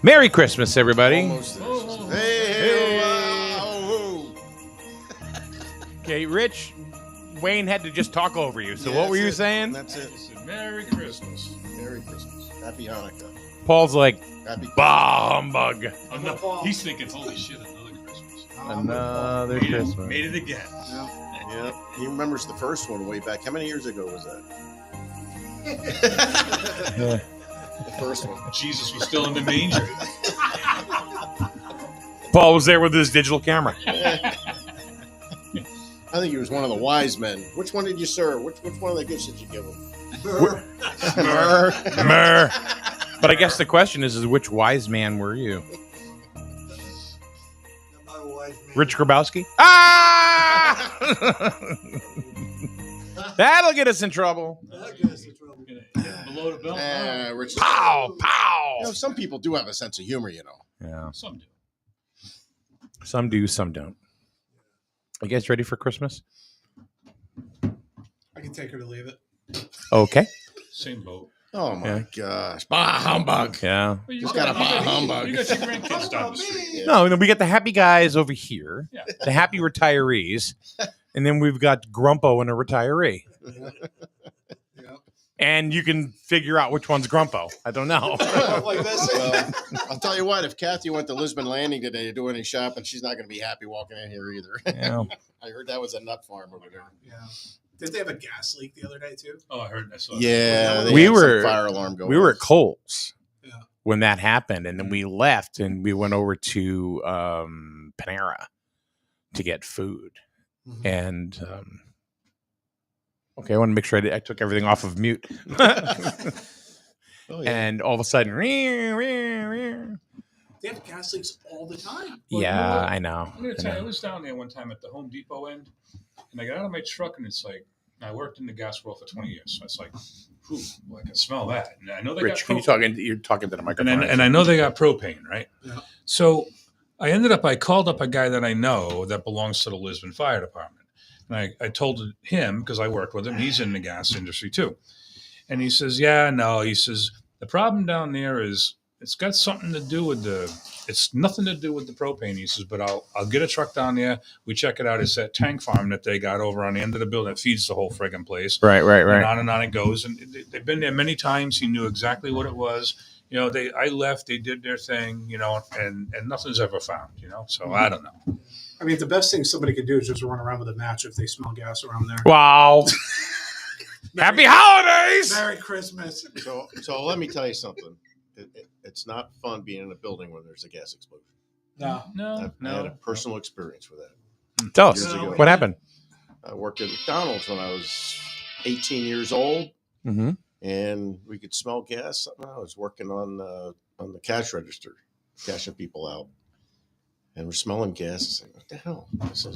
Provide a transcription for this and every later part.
Merry Christmas, everybody. Almost there. Okay, Rich, Wayne had to just talk over you. So Yeah, what were you that's it. saying? That's it. Merry Christmas. Merry Christmas. Happy Hanukkah. Paul's like, Happy bah humbug. He's thinking, holy shit, another Christmas. Another Made Christmas. it again. Yeah. He remembers the first one way back. How many years ago was that? The first one. Jesus was still in the manger. Paul was there with his digital camera. I think he was one of the wise men. Which one did you serve? Which one of the gifts did you give him? Mer. But I guess the question is which wise man were you? Rich Grabowski? Ah! That'll get us in trouble. Below the belt. Rich. Pow! Pow! You know, some people do have a sense of humor, you know. Yeah. Some do. Some do, some don't. You guys ready for Christmas? I can take her to leave it. Okay. Same boat. Oh my gosh. Bah humbug. Yeah. Well, you Just got a bah humbug. You got your grandkids down the street. Yeah. No, we got the happy guys over here, Yeah. the happy retirees, and then we've got Grumpo and a retiree. Yeah. And you can figure out which one's Grumpo. I don't know. Like this. Well, I'll tell you what, if Kathy went to Lisbon Landing today to do any shopping, she's not going to be happy walking in here either. Yeah. I heard that was a nut farm over there. Yeah. Did they have a gas leak the other day too? Oh, I heard. I saw. Yeah, they We had some were- fire alarm going. We were at Kohl's Yeah. when that happened, and then we left and we went over to Panera to get food. Mhm. And okay, I want to make sure I took everything off of mute. Oh, yeah. And all of a sudden, They have gas leaks all the time. yeah, I know. I'm gonna I tell you, I know. was down there one time at the Home Depot end, and I got out of my truck, and it's like I worked in the gas world for 20 years, so it's like, whew, well, I can smell that. And I know they Rich, got can you talk? You're talking to the microphone. and I know they got propane, right? Yeah. So I called up a guy that I know that belongs to the Lisbon Fire Department. And I told him, because I worked with him, he's in the gas industry too. And he says, yeah, no, he says, the problem down there is it's got something to do with it's nothing to do with the propane. He says, but I'll get a truck down there. We check it out. It's that tank farm that they got over on the end of the building that feeds the whole friggin' place. Right. And on it goes. And they've been there many times. He knew exactly what it was. You know, I left, they did their thing, you know, and nothing's ever found, you know. So I don't know. I mean, the best thing somebody could do is just run around with a match if they smell gas around there. Wow. Happy holidays. Merry Christmas. So let me tell you something. It's not fun being in a building where there's a gas explosion. No. I had a personal experience with that. Tell us Years ago. what happened. I worked at McDonald's when I was 18 years old, Mm-hmm. and we could smell gas. I was working on the cash register, cashing people out, and we're smelling gas. I said, "What the hell?"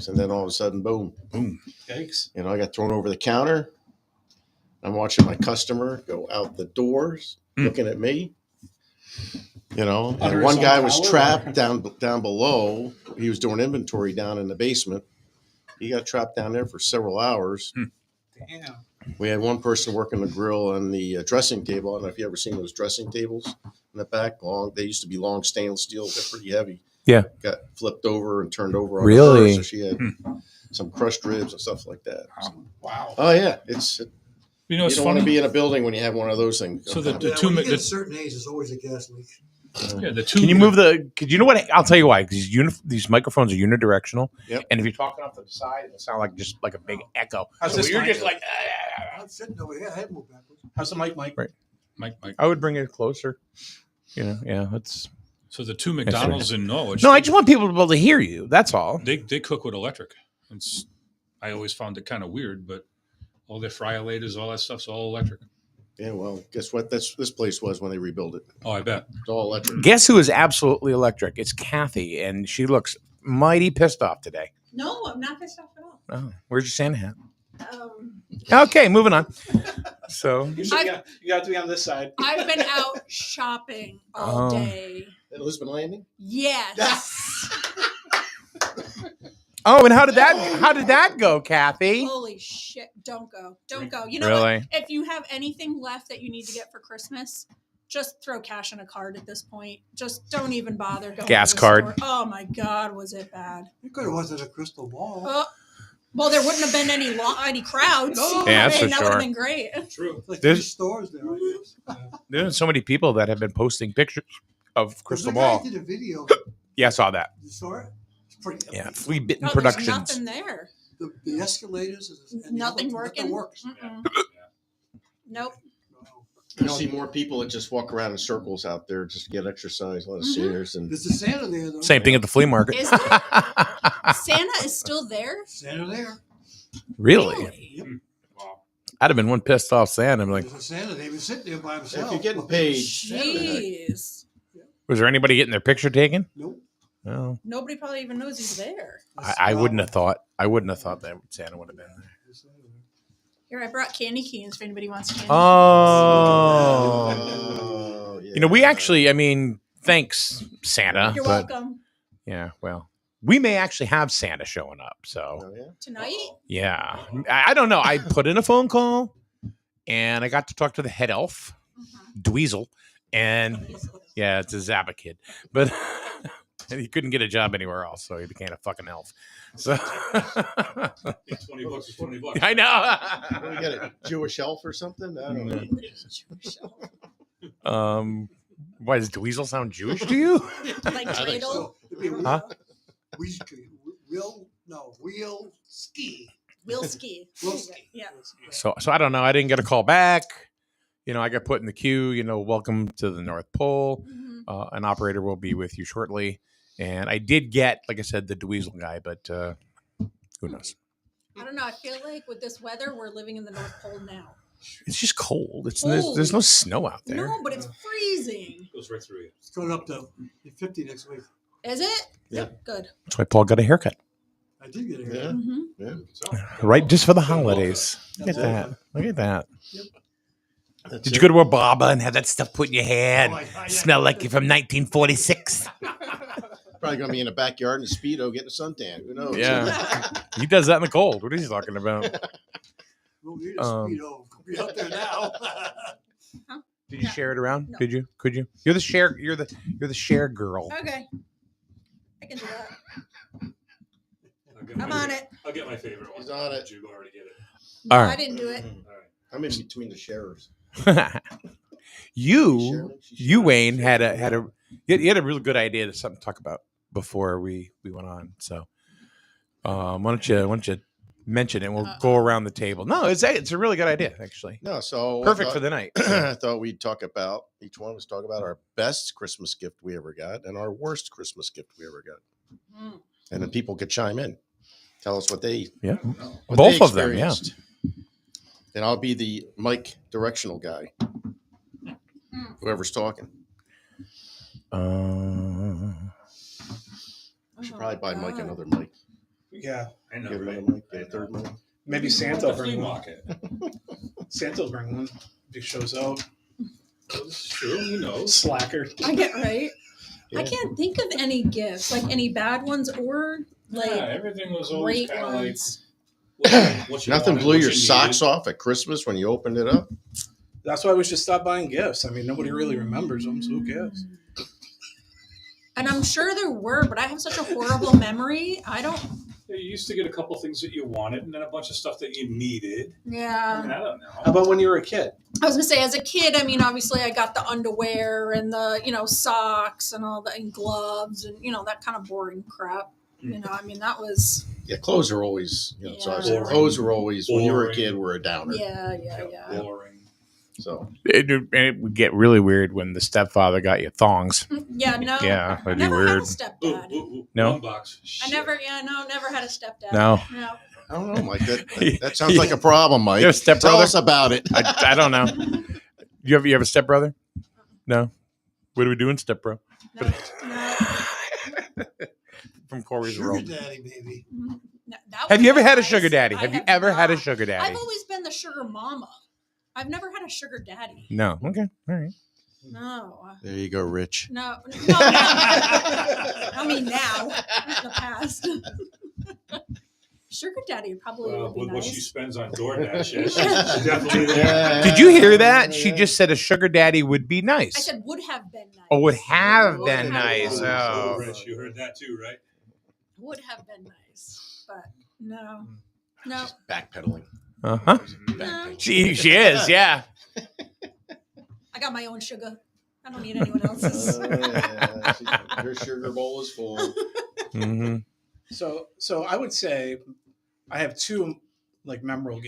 And then all of a sudden, boom! Yikes. You know, I got thrown over the counter. I'm watching my customer go out the doors, looking at me. You know, Under and his one guy own was power, trapped down below. He was doing inventory down in the basement. He got trapped down there for several hours. Damn. We had one person working the grill and the dressing table. I don't know if you ever seen those dressing tables in the back. Long, they used to be long stainless steel. They're pretty heavy. Yeah. Got flipped over and turned over on Really? her, so she had some crushed ribs and stuff like that. Wow. Oh yeah, it's You know, you it's don't want funny. to be in a building when you have one of those things. So the Yeah, two, when you get the, a certain age, there's always a gas leak. yeah, the two. Can you move the? Could you know what? I'll tell you why. Because these microphones are unidirectional. Yep. And if you're talking off to the side, it'll sound like just like a big echo. How's So this you're mic? just like. I'm sitting over here. I had moved backwards. How's the mic, Mike? Right. Mike. I would bring it closer. You know. Yeah. It's. So the two McDonald's in Norwich. No, I just want people to be able to hear you. That's all. They cook with electric. I always found it kind of weird, but all their fryer-laters, all that stuff's all electric. Yeah, well, guess what? This place was when they rebuilt it. Oh, I bet. It's all electric. Guess who is absolutely electric? It's Kathy, and she looks mighty pissed off today. No, I'm not pissed off at all. Oh, where's your Santa hat? Um, Okay, moving on. So. You got to be on this side. I've been out shopping all Oh. day. At Lisbon Landing? Yes. Oh, and how did that go, Kathy? Holy shit. Don't go. Don't go. You know what? Really? If you have anything left that you need to get for Christmas, just throw cash in a card at this point. Just don't even bother going. Gas to the card. store. Oh my God, was it bad? You could have went to the crystal ball. Well, there wouldn't have been any crowds. No. Yeah, that's for that would have sure. been great. True. Like There's- 3 stores there, I guess. There's so many people that have been posting pictures of Crystal The guy Ball. did a video. Yeah, I saw that. You saw it? It's pretty. Yeah, Flea Bitten Oh, there's Productions. nothing there. The escalators. And the Nothing elevator, working. works. Mm-mm. Nope. No. You see more people that just walk around in circles out there just to get exercise. A lot of seniors and There's a Santa there, though. Same thing at the flea market. Is there? Santa is still there. Santa there. Really? Yep. Wow. I'd have been one pissed off Santa. I'm like, There's a Santa there. He was sitting there by himself. if you're getting paid, Jeez. was there anybody getting their picture taken? Nope. No. Nobody probably even knows he's there. I wouldn't have thought. I wouldn't have thought that Santa would have been there. Here, I brought candy canes if anybody wants candy. Oh. Oh, yeah. You know, we actually, I mean, thanks, Santa. You're but welcome. yeah, well, we may actually have Santa showing up. So, Oh, yeah? Tonight? yeah. I don't know. I put in a phone call and I got to talk to the head elf, Dweezil. And yeah, it's a Zappa kid. But he couldn't get a job anywhere else. So he became a fucking elf. So Yeah, $20 is $20. I know. What do we get a Jewish elf or something? I don't know. Why does Dweezil sound Jewish to you? Like I think dreidel? so. It'd be Huh? Wheel ski. Wheel ski. Wheel ski. Yeah. So I don't know. I didn't get a call back. You know, I got put in the queue. You know, welcome to the North Pole. Mhm. An operator will be with you shortly. And I did get, like I said, the Dweezil guy, but who knows? I don't know. I feel like with this weather, we're living in the North Pole now. It's just cold. Cold. There's no snow out there. No, but it's freezing. Goes right through you. It's going up to 50 next week. Is it? Yeah. Good. That's why Paul got a haircut. I did get it. Yeah. Mm-hmm. Yeah. Right, just for the holidays. Look at That's that. Look at that. That's Did it. you go to a barber and have that stuff put in your hair and Oh, yeah. smell like you're from 1946? Probably going to be in the backyard in a Speedo getting a suntan. Who knows? Yeah. He does that in the cold. What is he talking about? We'll need a Um, Speedo. Be out there now. Did you Yeah. share it around? No. Did you? Could you? You're the share. You're the share girl. Okay. I can do that. I'll get I'm my- on it. I'll get my favorite one. He's on it. Did you already get it? No, All I right. didn't do it. All right. I'm in between the sharers. you Wayne had a you had a really good idea to something to talk about before we went on. So why don't you mention it and we'll go around the table. No, it's a really good idea actually. No, so Perfect for the night. I thought we'd talk about each one was talk about our best Christmas gift we ever got and our worst Christmas gift we ever got, Mm. and then people could chime in, tell us what they Yeah. what Both they of them, yeah. experienced. And I'll be the mic directional guy. Whoever's talking, we should probably buy Mike another mic. Yeah, I know, Get right? another mic, get a third mic. maybe Santa The will flea bring one. market. Santa will bring one if he shows out. That's true. Who knows? Slacker. I get right. I Yeah. can't think of any gifts, like any bad ones or like Yeah, everything was always great kind of like ones. what you Nothing wanted, blew what your you socks needed. off at Christmas when you opened it up. That's why we should stop buying gifts. I mean, nobody really remembers them, so who cares? And I'm sure there were, but I have such a horrible memory. I don't. Yeah, you used to get a couple things that you wanted, and then a bunch of stuff that you needed. I mean, Yeah. I don't know. How about when you were a kid? I was gonna say, as a kid, I mean, obviously, I got the underwear and the, socks and all that, and gloves and that kind of boring crap. I mean, that was Yeah, clothes are always, so Yeah. clothes were always when you were a Boring. kid were a downer. yeah. Boring. So it would get really weird when the stepfather got you thongs. Yeah, no. Yeah, that'd be Never weird. had a Ooh, stepdad. ooh, No? One box. I Shit. never had a stepdad. No. No. I don't know, Mike. That sounds like a problem, Mike. You have a stepbrother? Tell us about it. I don't know. You have a stepbrother? No. What are we doing, stepbro? No. No. From Corey's Sugar world. daddy, baby. No, that Have would you be ever had a nice. sugar daddy? I Have you ever had a not. sugar daddy? I've always been the sugar mama. I've never had a sugar daddy. No. Okay. All right. No. There you go, Rich. No. I mean now, not in the past. Sugar daddy probably Well, would be with what she nice. spends on DoorDash, yeah, she's definitely there. Did you hear that? She just said a sugar daddy would be nice. I said would have been nice. Oh, would have Would been have nice. been nice. Oh. Rich, you heard that too, right? Would have been nice, but no, no. Just backpedaling. Uh-huh. Backpedaling. She is, yeah. I got my own sugar. I don't need anyone else's. Her sugar bowl is full. Mhm. So I would say I have two like memorable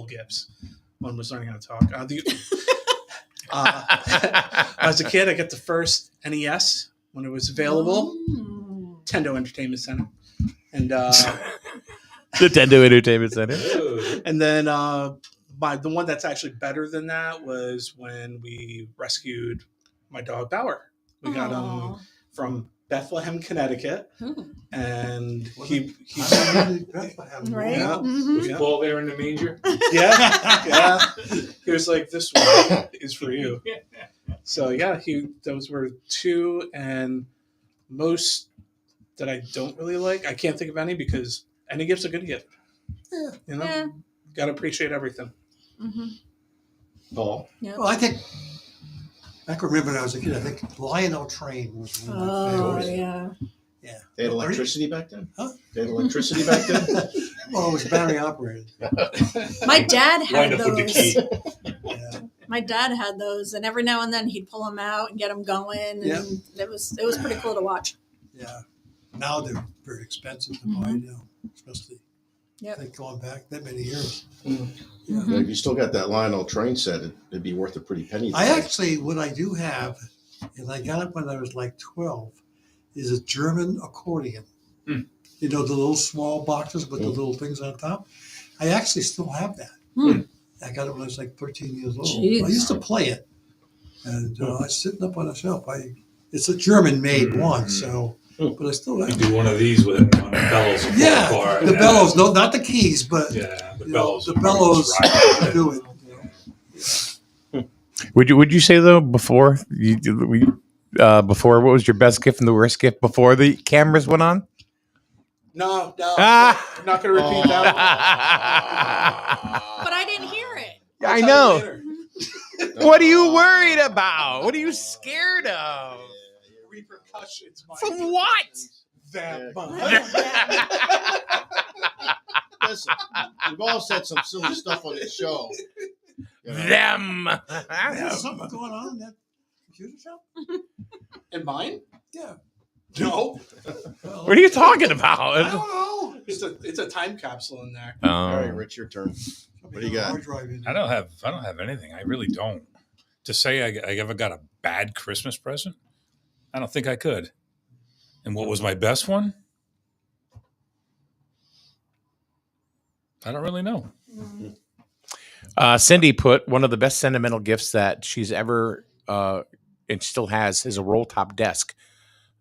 gifts. One was learning how to talk. As a kid, I got the first NES when it was available, Mm. Nintendo Entertainment Center, and Nintendo Entertainment Center. and then the one that's actually better than that was when we rescued my dog Bauer. We got him Aw. from Bethlehem, Connecticut, Hmm. and he Right? Yeah. Mhm. Was Paul there in the manger? yeah. He was like, "This one is for you." So yeah, those were two, and most that I don't really like. I can't think of any because any gift's a good gift. Yeah. You know, Yeah. gotta appreciate everything. Mhm. Paul. Yeah. Well, I think I can remember when I was a kid. I think Lionel Train was one of my Oh favorites. yeah. Yeah. They had electricity back then? Huh? They had electricity back then? Well, it was battery operated. My dad had Wind up with the those. key. Yeah. My dad had those, and every now and then he'd pull them out and get them going, and Yeah. it was pretty cool to watch. Yeah. Now they're very expensive to buy now, especially Yep. I think going back that many years. Mhm. Yeah, if you still got that Lionel train set, it'd be worth a pretty penny. I actually, what I do have, and I got it when I was like 12, is a German accordion. Hmm. You know, the little small boxes with the little things on top. I actually still have that. Hmm. I got it when I was like 13 years old. Jeez. I used to play it, and it's sitting up on a shelf. It's a German-made one, so, but I still You have it. do one of these with it on the bellows. will fall Yeah, apart. the bellows, no, not the keys, but Yeah, the you know, bellows. the will bellows right. do it. You know. Would you say though before before what was your best gift and the worst gift before the cameras went on? No, Ah. I'm not going to repeat that. But I didn't hear it. I'll I tell you know. later. What are you worried about? What are you scared of? Repercussions. Mike. From what? That Listen, we've all said some silly stuff on this show. You know? Them. There's something going on in that computer shop? In mine? Yeah. No. Well, What are you talking I about? don't know. It's a time capsule in there. All right, Rich, your turn. What do you got? Hard drive in I there. don't have anything. I really don't. To say I ever got a bad Christmas present, I don't think I could. And what was my best one? I don't really know. Cindy put one of the best sentimental gifts that she's ever and still has is a roll top desk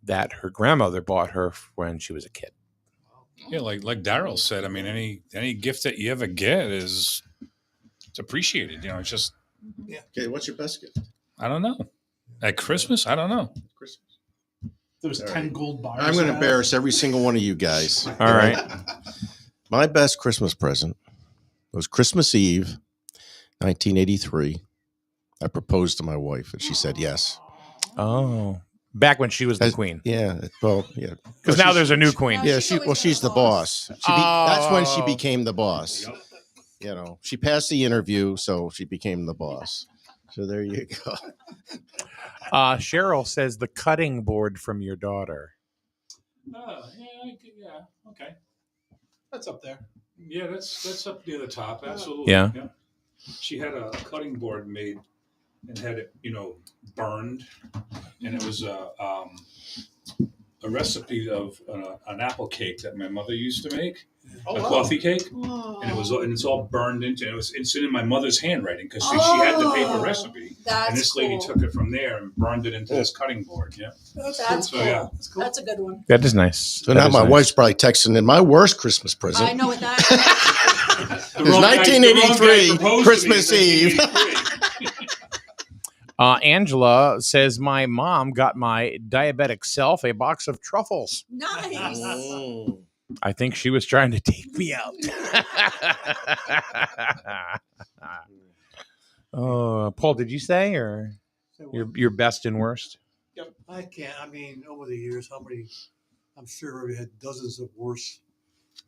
that her grandmother bought her when she was a kid. Yeah, like Daryl said, I mean, any gift that you ever get it's appreciated. You know, it's just Okay, what's your best gift? I don't know. At Christmas, I don't know. Christmas. There was All 10 right. gold bars. I'm going to in that. embarrass every single one of you guys. All right. My best Christmas present was Christmas Eve, 1983. I proposed to my wife, and she said yes. Oh, back when she was the queen. Yeah, well, yeah. Because now there's a new queen. Yeah, She's always she's been the the boss. boss. That's when she Oh. became the boss. You know, she passed the interview, so she became the boss. So there you go. Cheryl says the cutting board from your daughter. Yeah, okay. That's up there. Yeah, that's up near the top. Absolutely. Yeah. She had a cutting board made and had it, burned, and it was a recipe of an apple cake that my mother used to make, Oh, a wow. coffee cake, and it's all burned into. It's in my mother's handwriting because she had the paper Oh, recipe, That's and this lady cool. took it from there and burned it into this cutting board. Yeah. That's So, cool. yeah. That's cool. That's a good one. That is nice. So now my wife's probably texting in my worst Christmas present. I know what that. The It's wrong guy- 1983, the wrong guy proposed to me in Christmas Eve. 1983. Angela says my mom got my diabetic self a box of truffles. Nice. Mm. I think she was trying to take me out. Oh, Paul, did you say or So your best and worst? I can't. I mean, over the years, how many? I'm sure we had dozens of worse.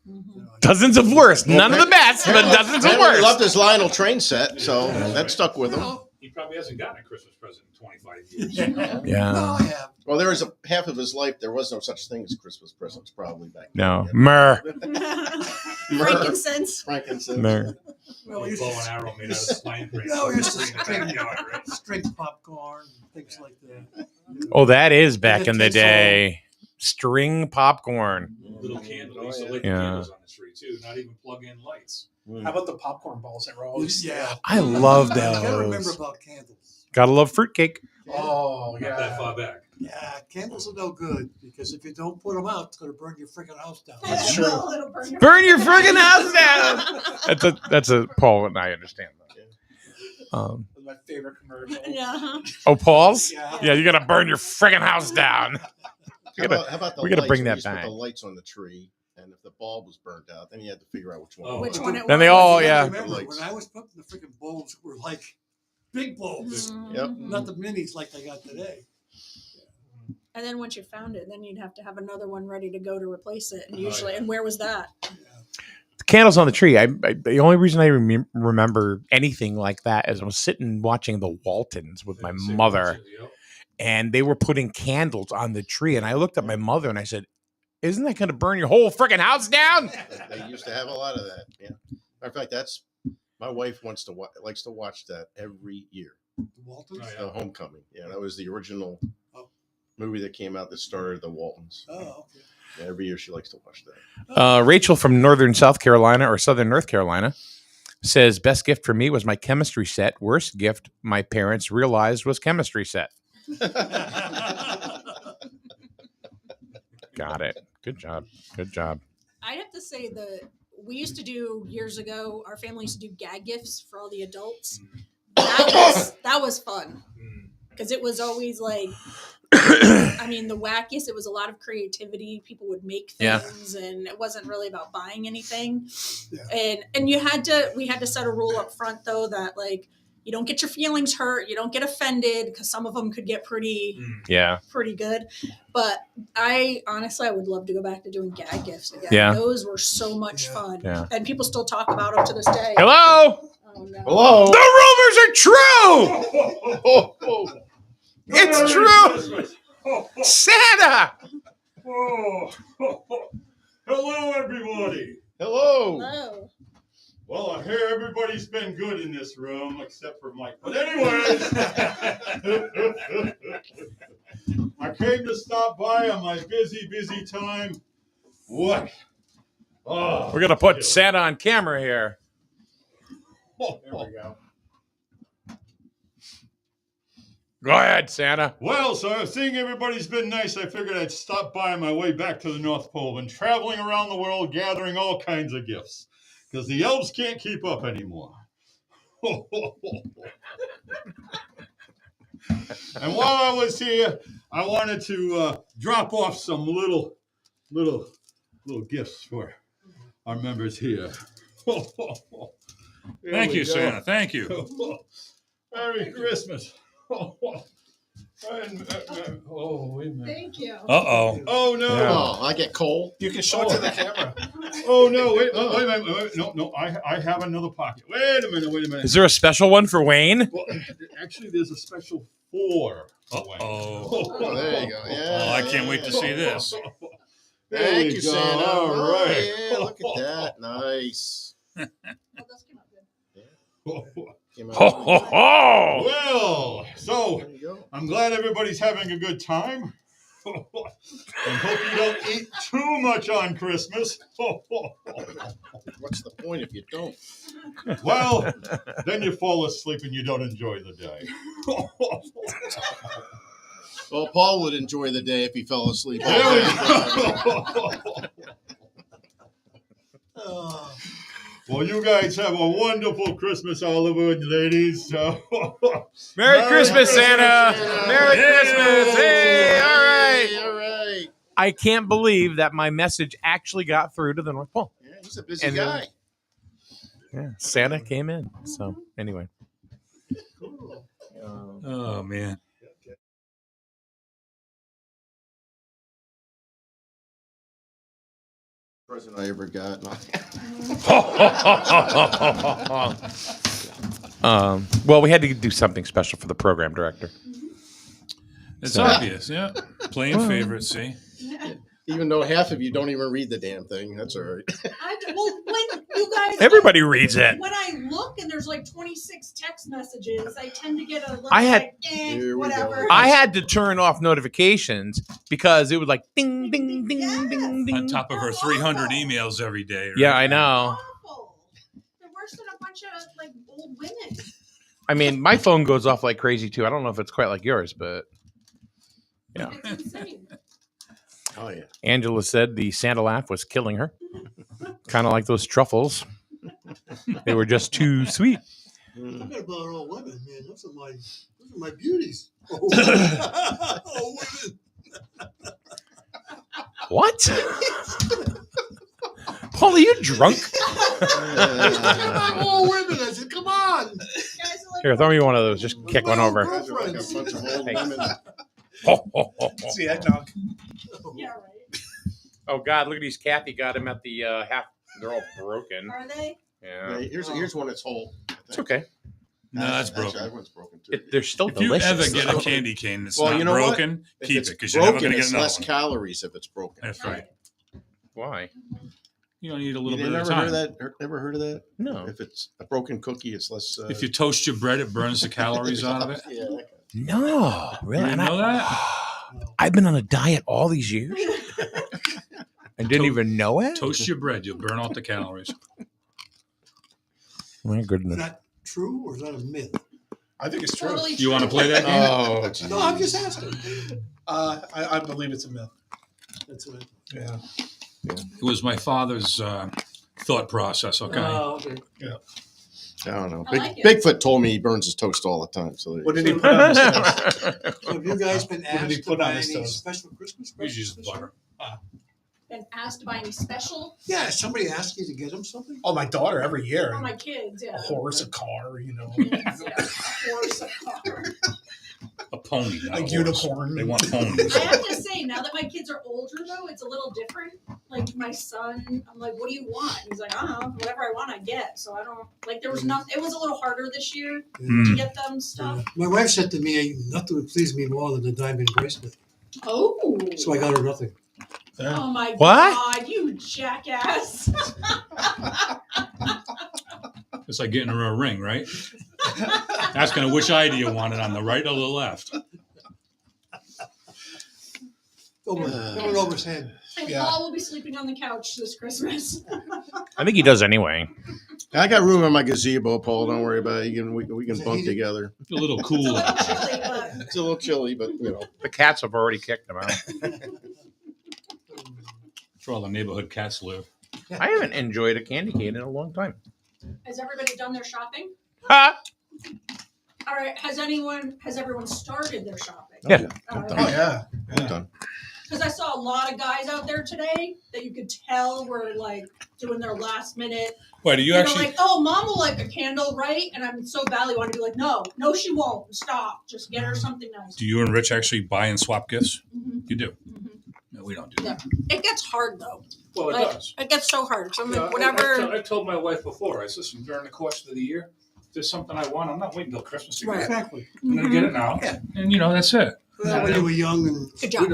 Mhm. You know, Dozens of worst. None of the best, but dozens of He worst. loved his Lionel train set, so that stuck with him. He probably hasn't gotten a Christmas present in 25 years. Yeah. No, I have. Well, there was half of his life. There was no such thing as Christmas presents, probably back then. No. Myrrh. Frankincense. Frankincense. Myrrh. Well, we used Bow and to, arrow made out of pine branches. No, we used to In the backyard, right? string popcorn, things like that. Oh, that is back in the It tastes day. String popcorn. Little candles. We used to light Yeah. candles on the tree too. Not even plug in lights. How about the popcorn balls that were always? Yeah. I love I gotta remember those. about candles. Gotta love fruitcake. Oh Not that far yeah. back. Yeah, candles are no good because if you don't put them out, it's going to burn your freaking house down. That's true. It'll burn your- Burn your friggin' house down. That's a Paul and I understand that. That was my favorite commercial. Yeah. Oh, Paul's? Yeah. Yeah, you gotta burn your friggin' house down. How about the we gotta lights? bring We that used to back. Put the lights on the tree, and if the bulb was burnt out, then you had to figure out which one. Oh. it Which was. one it Then they was. all- I yeah. remember Lights. when I was putting the freaking bulbs were like big bulbs, Mhm. Yep. not the minis like they got today. And then once you found it, then you'd have to have another one ready to go to replace it. And Oh, usually, yeah. and where was that? The candles on the tree. The only reason I remember anything like that is I was sitting watching the Waltons with my Same mother, ones, yep. and they were putting candles on the tree. And I looked at my mother and I said, "Isn't that going to burn your whole friggin' house down?" They used to have a lot of that. Yeah. Matter of fact, that's my wife likes to watch that every year. The Waltons? Oh, yeah. The Homecoming. Yeah, that was the original Oh. movie that came out that started the Waltons. Oh, okay. Yeah, every year she likes to watch that. Rachel from Northern South Carolina or Southern North Carolina says, "Best gift for me was my chemistry set. Worst gift my parents realized was chemistry set." Got it. Good job. Good job. I'd have to say that we used to do years ago. Our family used to do gag gifts for all the adults. That was fun because it was always like, I mean, the wackiest. It was a lot of creativity. People would make Yeah. things, and it wasn't really about buying anything. Yeah. And we had to set a rule up front though that like you don't get your feelings hurt, you don't get offended because some of them could get pretty Yeah. good. But I would love to go back to doing gag gifts again. Yeah. Those were so much Yeah. fun. Yeah. And people still talk about them to this day. Hello. Oh no. Hello. The rumors are true. It's true. Santa. Hello, everybody. Hello. Hello. Well, I hear everybody's been good in this room except for Mike. But anyways, I came to stop by on my busy time. What? Oh, We're gonna put Santa on camera here. There we go. Go ahead, Santa. Well, so seeing everybody's been nice, I figured I'd stop by on my way back to the North Pole. Been traveling around the world gathering all kinds of gifts because the elves can't keep up anymore. And while I was here, I wanted to drop off some little gifts for our members here. Here Thank we you, go. Santa. Thank you. Merry Christmas. Oh, wait a minute. Thank you. Uh-oh. Oh, no. Yeah. Oh, I get coal. You can show it to the camera. Oh, no. Wait a minute. Wait, no. I have another pocket. Wait a minute. Is there a special one for Wayne? Well, actually, there's a special for Wayne. Uh-oh. Oh, there you go. Yeah. Oh, I can't wait to see this. There Thank we you, go. Santa. All Oh, right. yeah, look at that. Nice. Oh, those came out good. Came out Ho pretty ho good. ho! Well, so There you go. I'm glad everybody's having a good time. And hope you don't eat too much on Christmas. What's the point if you don't? Well, then you fall asleep and you don't enjoy the day. Well, Paul would enjoy the day if he fell asleep. There we go. Oh, Well, you guys have a wonderful Christmas, Oliver and ladies. Merry Merry Christmas, Christmas, Santa! Santa. Merry Christmas! Hey, all right. All right. I can't believe that my message actually got through to the North Pole. Yeah, he's a busy And then- guy. Yeah, Santa came in. So anyway, Oh man. Present I ever got. well, we had to do something special for the program director. It's So- obvious, yeah. Playing favorites, see? Even though half of you don't even read the damn thing, that's all right. Well, when you guys, Everybody reads it. when I look and there's like 26 text messages, I tend to get a little I had- like, Here we whatever. go. I had to turn off notifications because it was like ding, ding, ding, ding, ding. On top of her 300 emails every day. Right? Yeah, I know. Awful. They're worse than a bunch of like old women. I mean, my phone goes off like crazy too. I don't know if it's quite like yours, but yeah. It's insane. Oh yeah. Angela said the Santa laugh was killing her. Kind of like those truffles. They were just too sweet. Mm. Forget about all women, man. Those are my beauties. Oh, women. What? Paul, are you drunk? All women. I said, come on. Guys are like, Here, throw me one of those. Just kick one over. Guys are like a bunch of old Hey. women. See, eggnog. yeah, right. Oh God, look at these. Kathy got him at the half. They're all broken. Are they? Yeah, Yeah, here's one that's whole. it's okay. No, that's Actually, broken. that one's broken too. They're still If you delicious. ever get a candy cane that's Well, not you know what? broken, If keep it's it because you're never broken, going to get it's another less one. calories if it's broken. That's right. Why? You don't need a You little bit never of heard time. of that? Never heard of that? No. If it's a broken cookie, it's less. If you toast your bread, it burns the calories out of it. Yeah. that guy. No, really. You didn't And know that? I've been on a diet all these years. I didn't even know it. Toast your bread, you'll burn out the calories. My Is goodness. that true or is that a myth? I think it's true. Totally You want to true. play that game? Oh, geez. No, I'm just asking. I believe it's a myth. That's what. Yeah. It was my father's thought process, okay? Oh, okay. I don't know. I like it. Bigfoot told me he burns his toast all the time. So there What you did go. he put on his toast? So have you guys been What did he asked to put on buy his any toast? special Christmas We presents? use this year? butter. Been asked to buy any special? Yeah, somebody asked you to get them something? Oh, my daughter every year. For my kids, yeah. A horse, a car, you know. Kids, yeah. A horse, a car. A pony, not A horse. unicorn. They want ponies. I have to say, now that my kids are older, though, it's a little different. Like my son, I'm like, "What do you want?" He's like, "I don't know. Whatever I want, I get." So I don't like. There was nothing. It was a little harder this year to Mm. get them stuff. My wife said to me, nothing would please me more than the diamond bracelet. Oh. So I got her nothing. Yeah. Oh my What? God, you jackass! It's like getting her a ring, right? Asking her which eye do you want it on, the right or the left? Going over his head. And Yeah. Paul will be sleeping on the couch this Christmas. I think he does anyway. I got room in my gazebo, Paul. Don't worry about it. We can bunk together. A little It's a cool. little chilly, but It's a little chilly, but you know. The cats have already kicked him out. That's where all the neighborhood cats live. I haven't enjoyed a candy cane in a long time. has everybody done their shopping? Ha! All right. Has everyone started their shopping? Yeah. I'm Oh, done. Oh, yeah. I'm done. Because I saw a lot of guys out there today that you could tell were like doing their last minute. Wait, do you You know, actually? like, oh, mom will like a candle, right? And I'm so badly want to be like, no, she won't. Stop. Just get her something nice. Do you and Rich actually buy and swap gifts? Mhm, You do. mhm. No, we don't do that. It gets hard though. Well, Like, it gets so hard. So I'm like, Yeah, whatever. I told my wife before. I said, listen, during the course of the year, if there's something I want, I'm not waiting till Christmas to get Right. it. Exactly. I'm gonna get it now, Yeah. and that's it. Well, when you were young and Good job.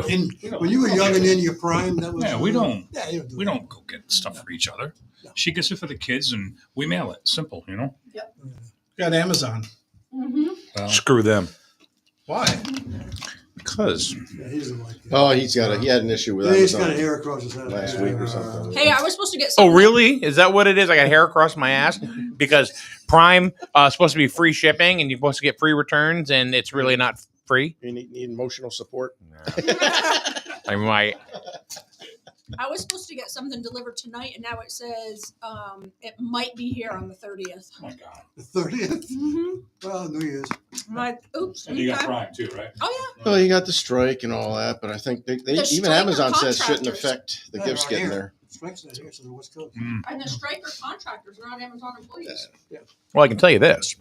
when you were young and in your prime, that was Yeah, we don't. Yeah, you don't do We that. don't go get stuff for each other. No. She gets it for the kids, and we mail it. Simple, Got Amazon. Mm-hmm. Well, Screw them. Why? Because Yeah, he doesn't like that. Oh, he had an issue with He's got a Amazon hair across his head last week or something. Hey, I was supposed to get. oh, something- really? Is that what it is? I got hair across my ass because Prime supposed to be free shipping and you're supposed to get free returns, and it's really not free. You need emotional support. I might. I was supposed to get something delivered tonight, and now it says it might be here on the 30th. Oh my God. The 30th? Mm-hmm. Well, New Year's. I'm like, oops. And you got okay. Prime too, right? Oh Well, you got the strike and all that, but I think they The even strike Amazon or says shouldn't contractors? affect the gifts getting there. Strike's not here, so the West Coast. Mm. yeah. And the striker contractors are not Amazon employees. Well, I can tell you this.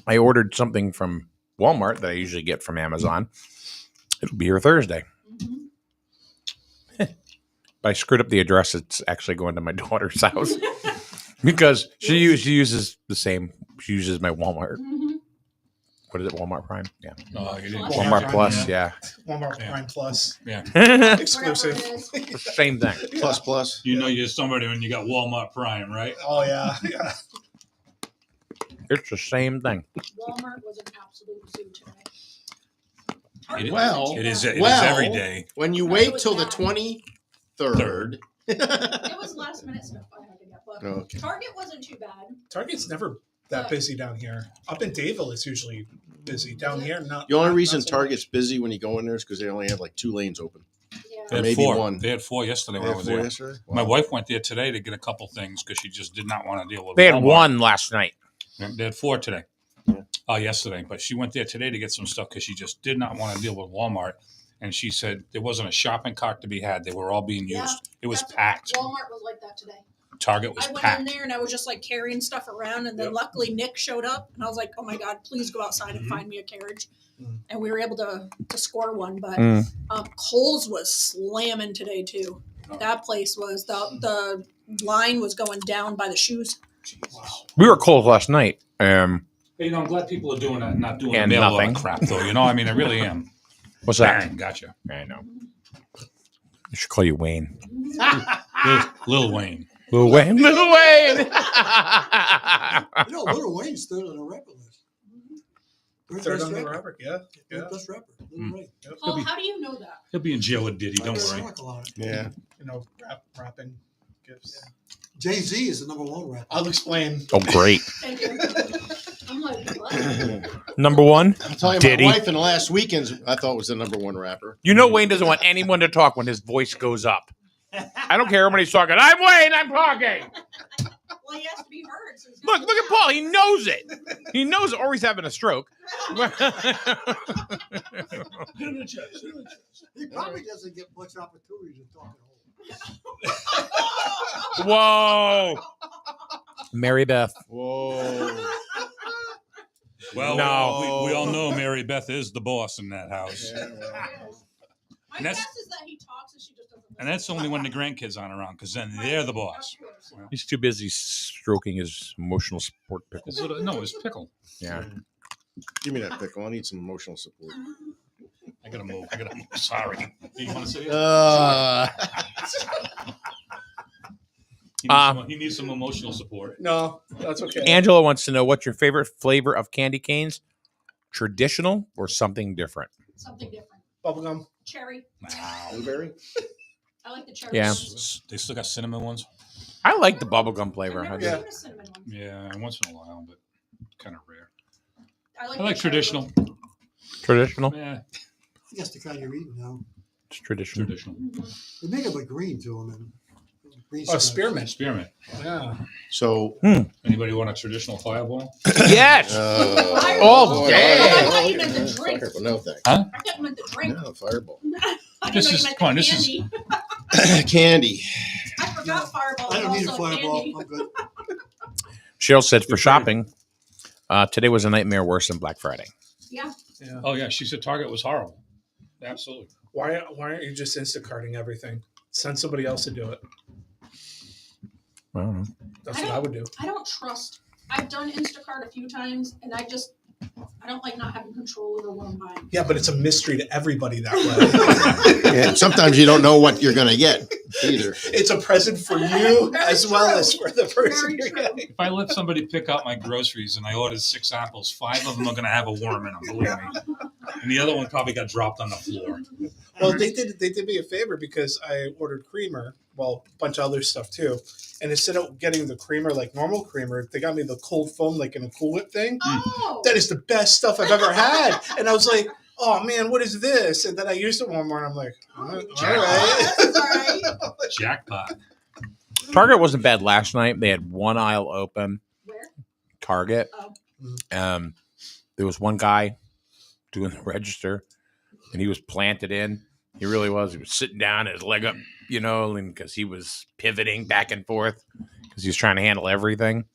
I ordered something from Walmart that I usually get from Amazon. It'll be here Thursday. Mhm. But I screwed up the address. It's actually going to my daughter's house because she uses the same. She uses my Walmart. Mhm. What is it? Walmart Prime? Yeah. No, you didn't. Walmart Walmart Prime, Plus. Yeah. Walmart Yeah. Prime Plus Whatever exclusive. it is. Same thing. Plus. You know you're somebody when you got Walmart Prime, right? Oh yeah, yeah. It's the same thing. Walmart was an absolute zoo today. It is- Well, It is. It Well- is every day. When you No, it wait was till the not. 23rd. It was last minute stuff I had to get, but Okay. Target wasn't too bad. Target's never that busy down here. Up in Dayville, it's usually busy. Down here, not. The only not reason so Target's busy when you go in there is because they only have like 2 lanes open. Yeah. They had Maybe 4. one. They had 4 yesterday They when I had was 4 there. yesterday? My Wow. wife went there today to get a couple things because she just did not want to deal with. They had Walmart. one last night. They had 4 today. Yeah. Yesterday, but she went there today to get some stuff because she just did not want to deal with Walmart. And she said there wasn't a shopping cart to be had. They were all being Yeah, used. It was That's- packed. Walmart was like that today. Target was I went in packed. there and I was just like carrying stuff around, and then Yep. luckily Nick showed up, and I was like, "Oh my god, please go outside and Mhm. find me a carriage." Mhm. And we were able to score one, but Mm. Kohl's was slamming today too. That place was the line was going down by the shoes. Wow. We were cold last night. Hey, I'm glad people are doing that, not doing And the mail order nothing. crap, though. I mean, I really am. What's that? Bang, gotcha. I know. I should call you Wayne. Lil Wayne. Lil Wayne. Lil Wayne. You know, Little Wayne's third on the rapper list. Third on the rapper, yeah. Third best rapper. Little Mm. Wayne. Paul, how do you know that? He'll be in jail with Diddy. Don't I worry. talk a lot. Yeah. You know, rapping gifts. Jay-Z is the number 1 rapper. I'll explain. Oh, great. Thank you. I'm like, what? Number one. I'll tell you, Diddy. my wife in the last weekends, I thought was the number 1 rapper. You know Wayne doesn't want anyone to talk when his voice goes up. I don't care when he's talking. I'm Wayne. I'm talking. Well, he has to be heard. So he's Look got to at Paul. He knows it. He knows it, or he's having a stroke. He probably doesn't get much opportunity to talk at home. Whoa. Mary Beth. Whoa. Well, No. we all know Mary Beth is the boss in that house. Yeah, well. My And guess that's- is that he talks and she just doesn't. And that's only when the grandkids aren't around, because then they're the boss. He's too busy stroking his emotional support pickle. No, it's pickle. Yeah. Give me that pickle. I need some emotional support. I gotta move. Sorry. You want to say it? He needs some emotional support. No, that's okay. Angela wants to know what's your favorite flavor of candy canes? Traditional or something different? Something different. Bubblegum. Cherry. Wow. Blueberry? I like the cherry. Yeah. ones. They still got cinnamon ones? I like the bubblegum flavor. I've I never do. seen a cinnamon one. Yeah, once in a while, but kind of rare. I like, I like the cherry traditional. ones. Traditional? Yeah, I guess the kind you're eating now. It's traditional. traditional. Mhm. They make them with green to them. And green Oh, stripes. spearmint. Spearmint. Yeah. So. Anybody want a traditional fireball? Yes. Oh, damn. I thought you meant the drink. Fireball. No, thanks. I thought you meant the drink. No, fireball. I didn't This know you is- meant come on, the this is- candy. Candy. I forgot Fireball. I is don't need a also fireball. candy. I'm good. Cheryl said for shopping, today was a nightmare worse than Black Friday. Yeah. Yeah. Oh, yeah. She said Target was horrible. Absolutely. Why aren't you just Instacarting everything? Send somebody else to do it. I don't know. That's I what I would do. I don't trust. I've done Instacart a few times, and I don't like not having control over what I'm buying. Yeah, but it's a mystery to everybody that way. Yeah, sometimes you don't know what you're going to get either. It's a present for you Very as well true. as for the person Very you're true. getting. If I let somebody pick out my groceries and I ordered 6 apples, 5 of them are going to have a worm in them, believe me. And the other one probably got dropped on the floor. Well, they did me a favor because I ordered creamer, well, a bunch of other stuff too. And instead of getting the creamer like normal creamer, they got me the cold foam like in a Cool Whip thing. Oh. That is the best stuff I've ever had. And I was like, oh man, what is this? And then I used it one more, and I'm like, all right. Oh, that's all right. Jackpot. Target wasn't bad last night. They had one aisle open. Where? Target. Oh. There was one guy doing the register, and he was planted in. He really was. He was sitting down, his leg up, and because he was pivoting back and forth because he was trying to handle everything.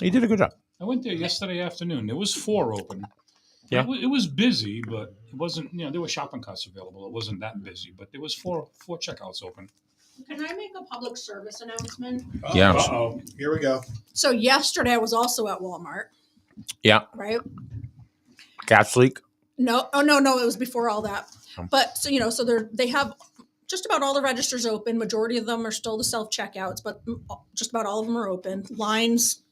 He did a good job. I went there yesterday afternoon. There was 4 open. Yeah. It was busy, but it wasn't, there were shopping carts available. It wasn't that busy, but there was four checkouts open. Can I make a public service announcement? Yeah. Uh-oh. Here we go. So yesterday I was also at Walmart. Yeah. Right? Gas leak. No, oh no, it was before all that. Oh. But so so they have just about all the registers open. Majority of them are still the self checkouts, but just about all of them are open. Lines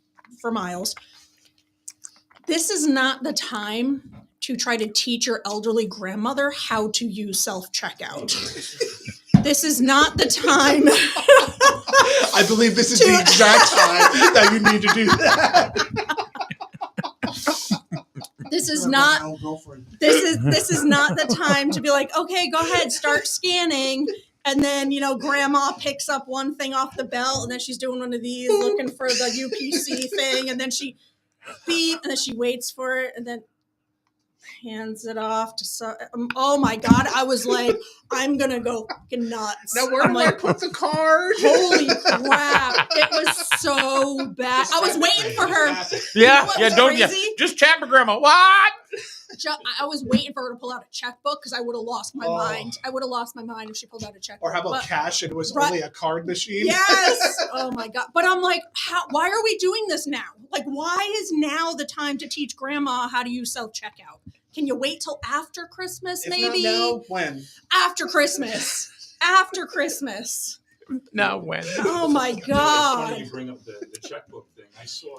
for miles. This is not the time to try to teach your elderly grandmother how to use self checkout. This is not the time. I believe this is the exact time that you need to do that. This is not the time to be like, okay, go ahead, start scanning. And then, grandma picks up one thing off the belt and then she's doing one of these looking for the UPC thing. And then she beep and then she waits for it and then hands it off to oh my God. I was like, I'm going to go fucking nuts. Now, where do I put the card? Holy crap. It was so bad. I was waiting for her. Yeah. what Yeah. was Don't. Yeah. crazy? Just chat with grandma. What? I was waiting for her to pull out a checkbook because I would have lost my mind. I would have lost my mind if she pulled out a checkbook. Or how about But- cash and it was Right. only a card machine? Yes. Oh my God. But I'm like, why are we doing this now? Like, why is now the time to teach grandma how to use self checkout? Can you wait till after Christmas, If maybe? not now, when? After Christmas. After Christmas. No. When? Oh my It's God. funny you bring up the checkbook thing. I saw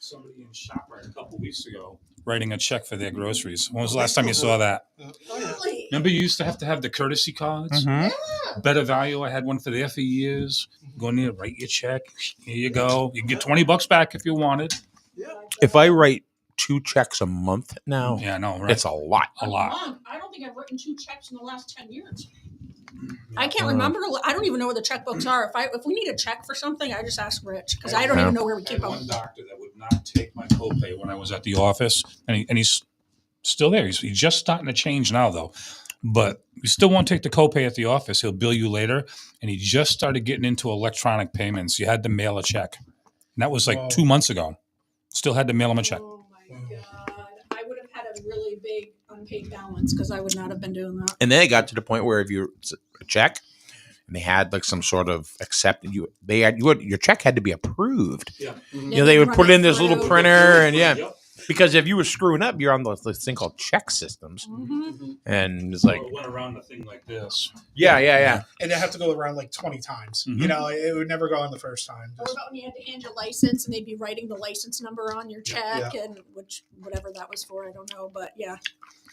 somebody in ShopRite a couple weeks ago writing a check for their groceries. When was the last time you saw that? Really? Remember you used to have the courtesy cards? Mm-hmm. Better Value, I had one for there for years. Go in there, write your check. Here you go. You can get $20 back if you wanted. If I write 2 checks a month now, Yeah, I know, right? it's a lot. a lot. I don't think I've written 2 checks in the last 10 years. I can't remember. I don't even know where the checkbooks are. If we need a check for something, I just ask Rich because I don't even know where we I keep had them. one doctor that would not take my copay when I was at the office, and he's still there. He's just starting to change now, though. But you still won't take the copay at the office. He'll bill you later, and he just started getting into electronic payments. You had to mail a check, and that was like Whoa. 2 months ago. Still had to mail him a check. Oh my God. I would have had a really big unpaid balance because I would not have been doing that. And then it got to the point where if you a check and they had like some sort of your check had to be approved. Yeah, They would run put it in this little through. printer and Yep. because if you were screwing up, you're on this thing called check systems. Mhm. And it's like, Or it went around the thing like this. yeah. And you have to go around like 20 times. Mhm. You know, it would never go on the first time. Or about when you had to hand your license and they'd be writing the license number on your check and whatever that was for, I don't know. But yeah.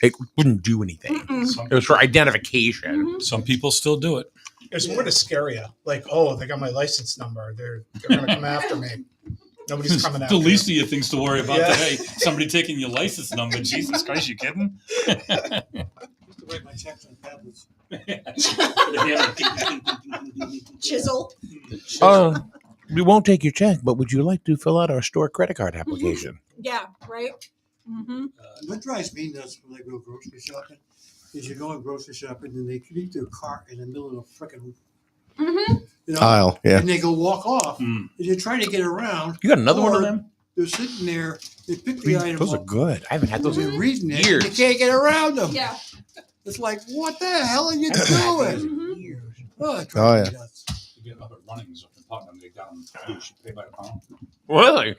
it wouldn't do anything. Mm-mm. It was for identification. Mhm. Some people still do it. It's more to scare you. Like, oh, they got my license number. They're going to come after me. Nobody's coming after The least you. of your things to worry about Yeah. today. Somebody taking your license number. Jesus Christ, you kidding? I used to write my checks on tablets. Chisel. We won't take your check, but would you like to fill out our store credit card application? Yeah, right? Mm-hmm. What drives me nuts when I go grocery shopping is you go grocery shopping and they leave their cart in the middle of a freaking, Mm-hmm. Aisle, yeah. and they go walk off. Mm. And you're trying to get around. You got another one of Or them? They're sitting there. They pick the item Those are up. good. I haven't had those They're in reading it. years. And you can't get around them. Yeah. It's like, what the hell are you I haven't had doing? those in Mhm. years. Oh, it Oh, drives yeah. me nuts. You get up at Runnings up in Putnam, they got them. You should pay by the pound. Really?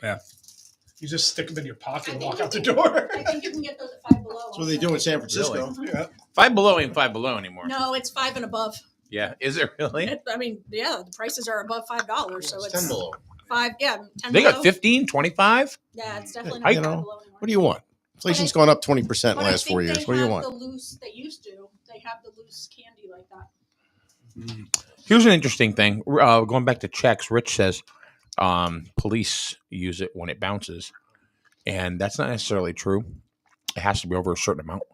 You just stick them in your pocket and I walk think out the you door. I think you can get those at Five Below. That's what they do in San Francisco. Yeah. 5 Below ain't 5 Below anymore. No, it's 5 and above. Yeah. Is it really? I mean, yeah, the prices are above $5, so It's it's 10 below. 5. Yeah, 10 They below. got 15, 25? Yeah, it's definitely I- not you 5 know, below anymore. What do you want? Inflation's gone up 20% in But the I last think 4 years. they What do you have want? The loose, they used to. They have the loose candy like that. Here's an interesting thing. Going back to checks, Rich says police use it when it bounces. And that's not necessarily true. It has to be over a certain amount.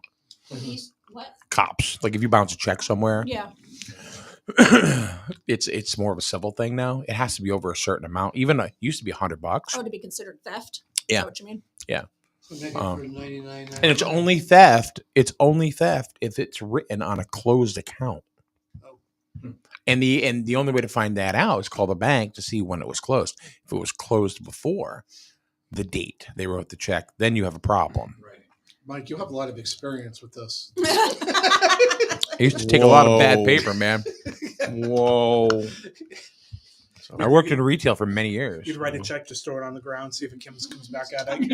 These what? Cops. Like if you bounce a check somewhere, Yeah. it's more of a civil thing now. It has to be over a certain amount. Even it used to be $100. Oh, to be considered theft. Yeah. Is that what you mean? So make it Um, for 99. And it's only theft. It's only theft if it's written on a closed account. Oh. And the only way to find that out is call the bank to see when it was closed. If it was closed before the date they wrote the check, then you have a problem. Right. Mike, you have a lot of experience with this. I used to take a lot of bad Whoa. paper, man. Whoa. I worked in retail for many years. You'd write a check, just throw it on the ground, see if it comes back at you.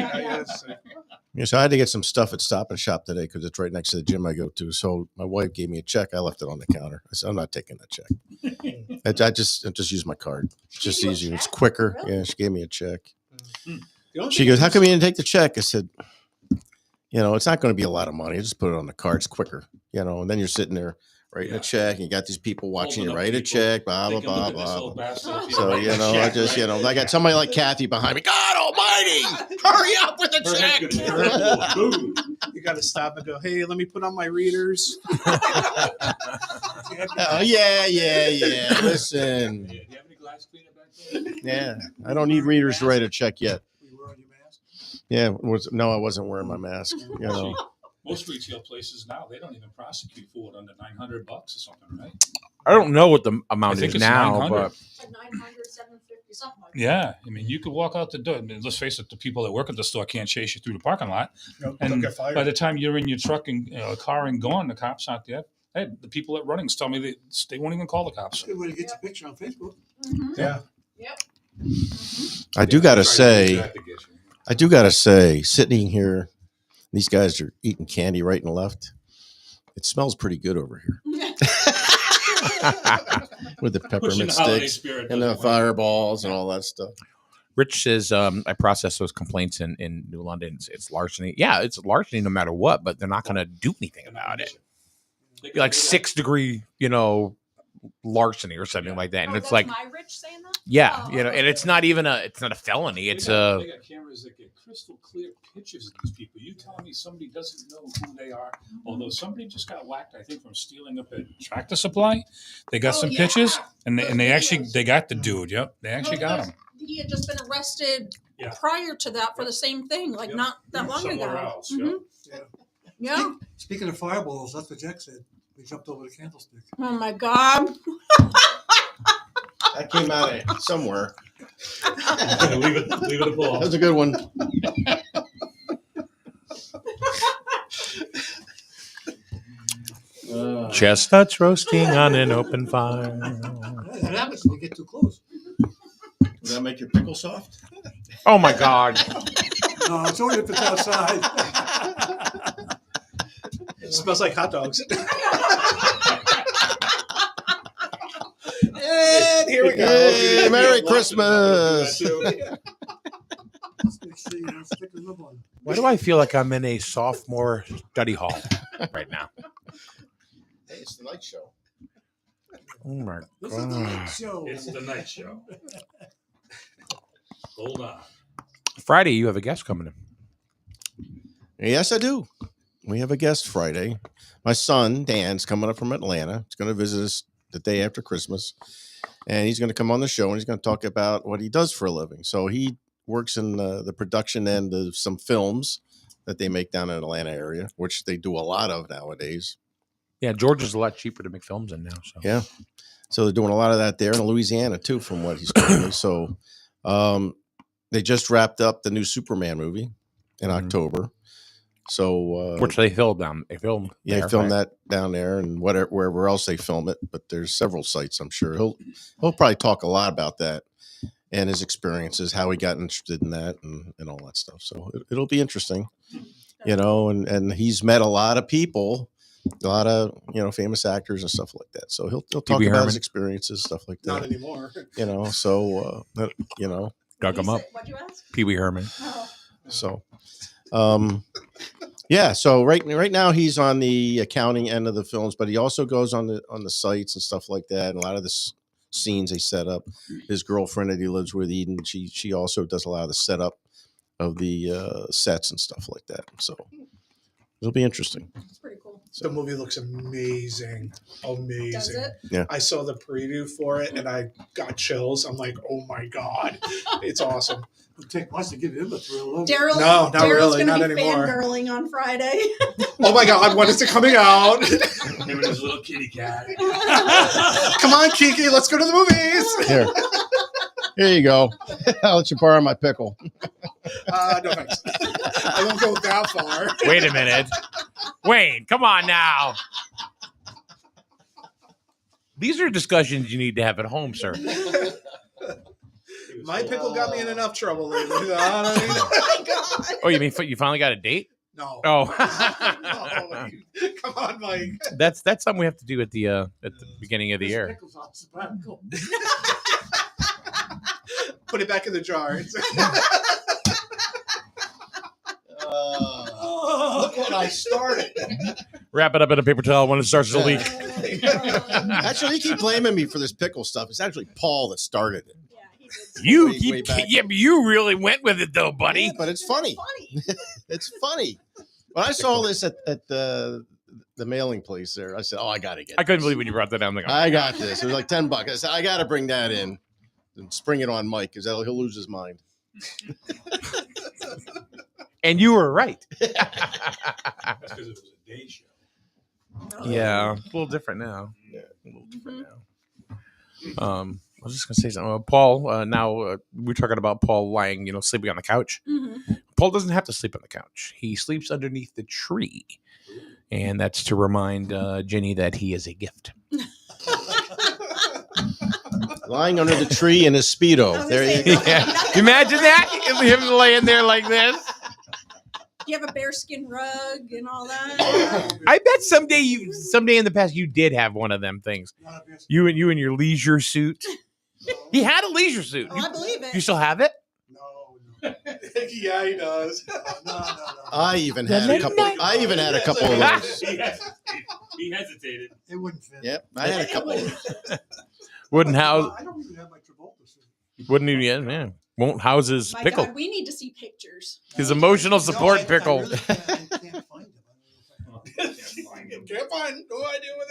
Yeah, so I had to get some stuff at Stop and Shop today because it's right next to the gym I go to. So my wife gave me a check. I left it on the counter. I said, I'm not taking that check. I just use my card. It's just gave you a easier. It's check? quicker. Really? Yeah, she gave me a check. The only She thing goes, is- how come you didn't take the check? I said, it's not going to be a lot of money. I just put it on the card. It's quicker, and then you're sitting there writing a check and you got these people watching you Holding up write a people. check, blah, They blah, can blah, look at this blah, old blah. bastard. So, Write a I check, just, right? I got somebody like Kathy behind me. God almighty, hurry up with the Her head check. could- her head will boom. You got to stop and go, hey, let me put on my readers. Oh, yeah. Listen. Do you have any glass cleaner back there? Yeah, I don't need readers to write a check yet. You wearing your mask? Yeah, no, I wasn't wearing my mask. Actually, most retail places now, they don't even prosecute for it under $900 or something, right? I don't know what the amount I think is it's now, 900. but Like 900, 750, something like that. Yeah, I mean, you could walk out the door. I mean, let's face it, the people that work at the store can't chase you through the parking lot. Don't And get fired. by the time you're in your truck and car and gone, the cops aren't there. Hey, the people at Runnings tell me they won't even call the cops. Good way to get your picture on Facebook. Mhm. Yeah. Yep. I do gotta say, sitting here, these guys are eating candy right and left. It smells pretty good over here with the Pushing peppermint the holiday sticks spirit. and the doesn't work. fireballs and all that stuff. Rich says, I process those complaints in New London. It's larceny. Yeah, it's larceny no matter what, but they're not going to do anything about it. They Be like got- 6-degree, larceny or something like that. And Oh, it's that's like, my Rich saying that? yeah, Oh, and okay. it's not a felony. It's they a, got cameras that get crystal clear pictures of these people. You telling me somebody doesn't know who they are? Although somebody just got whacked, I think, from stealing up at Tractor Supply. They got Oh, some yeah. pictures, and Those they actually videos. they got the dude. Yep, they actually got him. He had just been arrested Yeah. prior to that for the same thing, like Yep. not that long Somewhere ago. else, Mhm. Yeah. Speaking of fireballs, that's what Jack said. We jumped over the candlestick. Oh my God. That came out of somewhere. leave it That alone. was a good one. chestnuts roasting on an open fire. That happens when you get too close. Does that make your pickle soft? Oh my God. No, it's only if it's outside. It smells like hot dogs. And here we go. Hey, Merry Christmas. Make sure you don't stick a nub on. Why do I feel like I'm in a sophomore study hall right now? Hey, it's the night show. Oh my This is the night God. show. It's the night show. Hold on. Friday, you have a guest coming in. Yes, I do. We have a guest Friday. My son, Dan's coming up from Atlanta. He's going to visit us the day after Christmas. And he's going to come on the show and he's going to talk about what he does for a living. So he works in the production end of some films that they make down in the Atlanta area, which they do a lot of nowadays. Yeah, Georgia's a lot cheaper to make films in now. So Yeah. So they're doing a lot of that there in Louisiana too, from what he's telling me. So they just wrapped up the new Superman movie in Mhm. October. So which they filmed down. They filmed. yeah, there, film right? that down there and wherever else they film it. But there's several sites, I'm sure. He'll probably talk a lot about that and his experiences, how he got interested in that and all that stuff. So it'll be interesting, and he's met a lot of people, a lot of, famous actors and stuff like that. So he'll talk Pee-wee about his Herman. experiences, stuff like Not that, anymore. so, Dug him up. What'd you ask? Pee Wee Herman. Oh. So, yeah. So right now he's on the accounting end of the films, but he also goes on the sites and stuff like that. And a lot of the scenes they set up. His girlfriend that he lives with, Eden, she also does a lot of the setup of the sets and stuff like that. So it'll be interesting. It's pretty cool. The movie looks amazing. Amazing. Does it? Yeah. I saw the preview for it and I got chills. I'm like, oh my God. It's awesome. It'll take much to give him a thrill. Daryl, No, not Daryl's really, gonna not be anymore. fangirling on Friday. Oh my God, when is it coming out? Him and his little kitty cat. Come on, Kiki, let's go to the movies. Here. Here you go. I'll let you borrow my pickle. No thanks. I won't go that far. Wait a minute. Wayne, come on now. These are discussions you need to have at home, sir. My pickle got me in enough trouble lately. You know what I mean? Oh my God. Oh, you mean you finally got a date? No. Oh, No. Come on, Mike. that's something we have to do at the beginning of the year. Pickles on sabbatical. Put it back in the jar. Look what I started. Wrap it up in a paper towel when it starts to leak. Actually, you keep blaming me for this pickle stuff. It's actually Paul that started it. Yeah, he did. You Way keep, back. yeah, but you really went with it though, buddy. Yeah, but it's funny. Funny. It's funny. When I saw this at the mailing place there, I said, "Oh, I got to get." I couldn't this. believe when you brought that down. Like, I got this. It was like $10. I said, "I got to bring that in and spring it on Mike because he'll lose his mind." and you were right. That's because it was a day show. Yeah, a little different now. Yeah. A little different now. I was just gonna say something. Paul. Now we're talking about Paul lying, sleeping on the couch. Mhm. Paul doesn't have to sleep on the couch. He sleeps underneath the tree, and that's to remind Jenny that he is a gift. Lying under the tree in his Speedo. I was There gonna you say, go. Yeah. Imagine that, him laying there like this. You have a bearskin rug and all that. I bet someday in the past you did have one of them things. Not a bit- You and your leisure suit. He had a leisure suit. Oh, I believe it. You still have it? No. Yeah, he does. No. I even had a couple. I even had a couple of those. He hesitated. It wouldn't fit. Yep, I had a couple. Wouldn't house. I don't even have my Travolta suit. Wouldn't even. Yeah. Won't house his My pickle. God, we need to see pictures. His emotional support I pickle. really can't find them. I don't know if I can. Can't find no idea where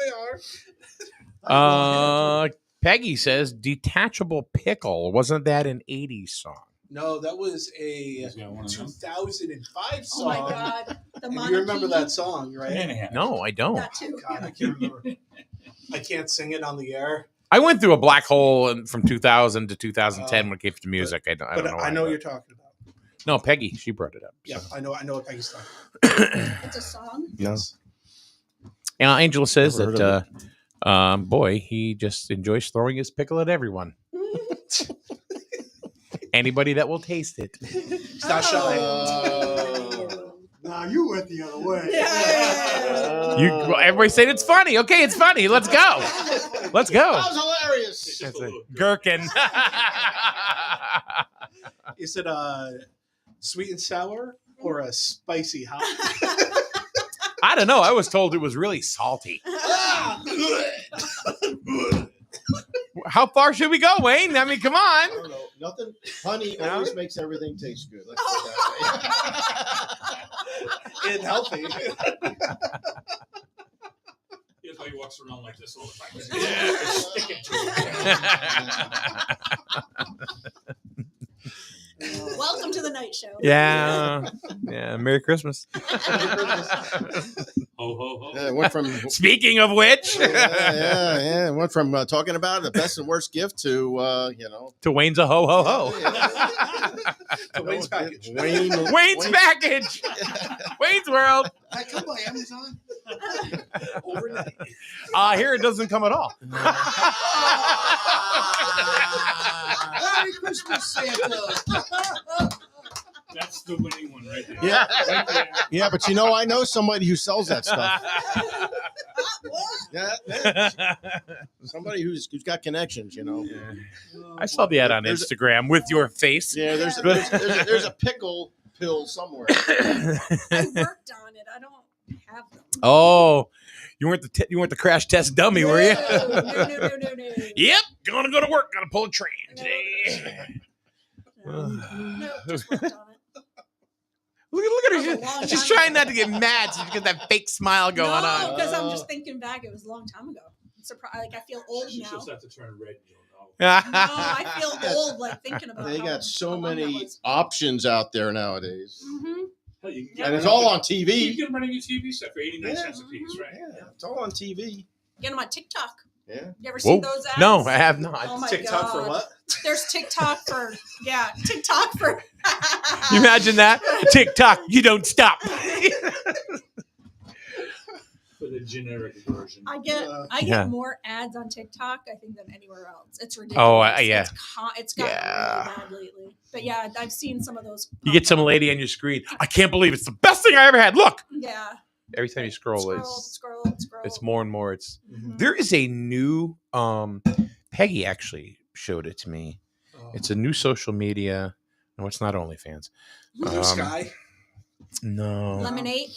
they are. Peggy says detachable pickle. Wasn't that an 80s song? No, that was a He's got one of them. 2005 Oh song. my God. The And you remember Monarchy. that song, right? Anyhow. No, I don't. That too. God, I can't remember. I can't sing it on the air. I went through a black hole from 2000 to 2010 when it came to music. I don't But know. I know why, what you're talking about. No, Peggy, she brought it up. Yeah, I know what Peggy's talking It's a song. No. And Angela says Never that, heard boy, he just enjoys throwing his pickle at everyone. Anybody that will taste it. He's not shy. Nah, you went the other way. Yeah. Well, everybody said it's funny. Okay, it's funny. Let's go. Let's go. That was hilarious. That's it. Gherkin. Is it a sweet and sour or a spicy hot? I don't know. I was told it was really salty. How far should we go, Wayne? I mean, come I on. don't know. Nothing. Honey Yeah. always makes everything taste good. Let's put it that way. And healthy. That's why he walks around like this all the time. Yeah. Sticking to it. Welcome to the night show. Yeah. Yeah. Merry Christmas. Ho, ho, ho. Yeah, it went from Speaking of which, yeah. It went from talking about the best and worst gift to to Wayne's a ho ho ho. To Wayne's package. Wayne's package. Wayne's World. I come by Amazon. Overnight. Here it doesn't come at all. Merry Christmas, Santa. That's the winning one right there. Yeah. Right there. Yeah, but I know somebody who sells that stuff. Yeah, somebody who's got connections. I saw the ad on There's- Instagram with your face. Yeah, there's a pickle pill somewhere. I worked on it. I don't have them. Oh, you weren't the crash test dummy, were you? No. Yep, gonna go to work. Gonna pull a train today. No, just worked on it. Look at That was a her. long She's time trying ago. not to get mad. She's got that fake smile going No, on. because I'm just thinking back. It was a long time ago. Like I feel old She now. just have to turn red. You'll know. No, I feel old like thinking about. They how- got so how long that many was. options out there nowadays. Mhm. Hell, you can Yeah. And it's run all up on the- You TV. can run a new TV set for 89 Yeah. cents a piece, right? Yeah, it's all on TV. Get them on TikTok. Yeah. You ever Whoa. see those ads? No, I have not. Oh my TikTok for God. what? There's TikTok for TikTok for. You imagine that? TikTok, you don't stop. For the generic version. I get Yeah. more ads on TikTok, I think, than anywhere else. It's ridiculous. Oh, yeah. It's gotten Yeah. really bad lately. But yeah, I've seen some of those. You get some lady on your screen. I can't believe it's the best thing I ever had. Look. Yeah. Every time you scroll, Scroll. it's more and more. Mhm. There is a new Peggy actually showed it to me. It's a new social media. No, it's not OnlyFans. Blue Sky No. Lemonade.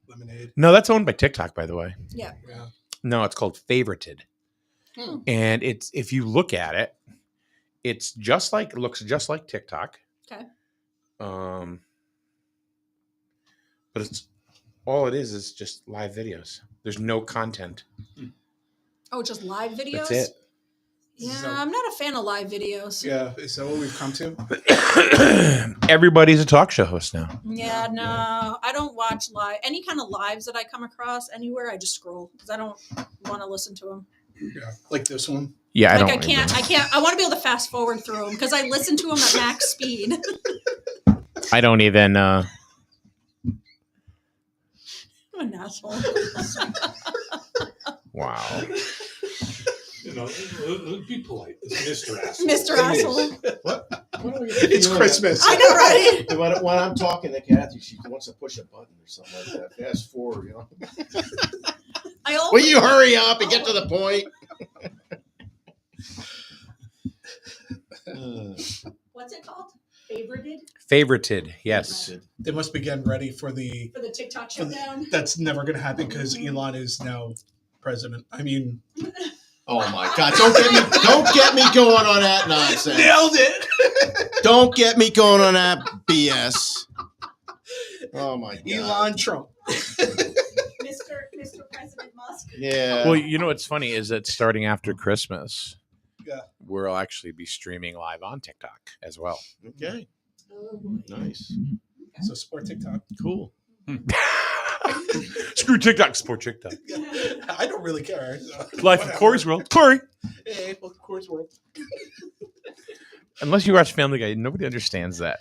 Lemonade. No, that's owned by TikTok, by the way. Yeah. Yeah. No, it's called Favorited. Hmm. And it's if you look at it, it looks just like TikTok. Okay. But it's all it is just live videos. There's no content. Oh, just live videos. That's it. Yeah, So- I'm not a fan of live videos. Yeah. Is that what we've come to? Everybody's a talk show host now. Yeah, no, I don't watch live. Any kind of lives that I come across anywhere, I just scroll because I don't want to listen to them. Yeah. Like this one. Yeah, I Like don't. I can't. I want to be able to fast forward through them because I listen to them at max speed. I don't even. I'm an asshole. Wow. You know, be polite. It's Mr. Asshole. Mr. Asshole. It's Christmas. I know, right? When I'm talking to Kathy, she wants to push a button or something like that. Fast forward, I always, Will you hurry up and get to the point? what's it called? Favorited Favorited. Yes. They must be getting ready for the. for the TikTok shutdown. That's never going to happen because Elon is now president. I mean, Oh my God! Don't get me going on that nonsense. nailed it. Don't get me going on that BS. Oh my God! Elon Trump. Mr. President Musk. Yeah. Well, you know what's funny is that starting after Christmas, Yeah. we'll actually be streaming live on TikTok as well. Okay. Oh, boy. Nice. So support TikTok. Cool. Screw TikTok, support TikTok. I don't really care. So Life of whatever. Corey's World. Corey. Hey, well, Corey's World. Unless you watch Family Guy, nobody understands that.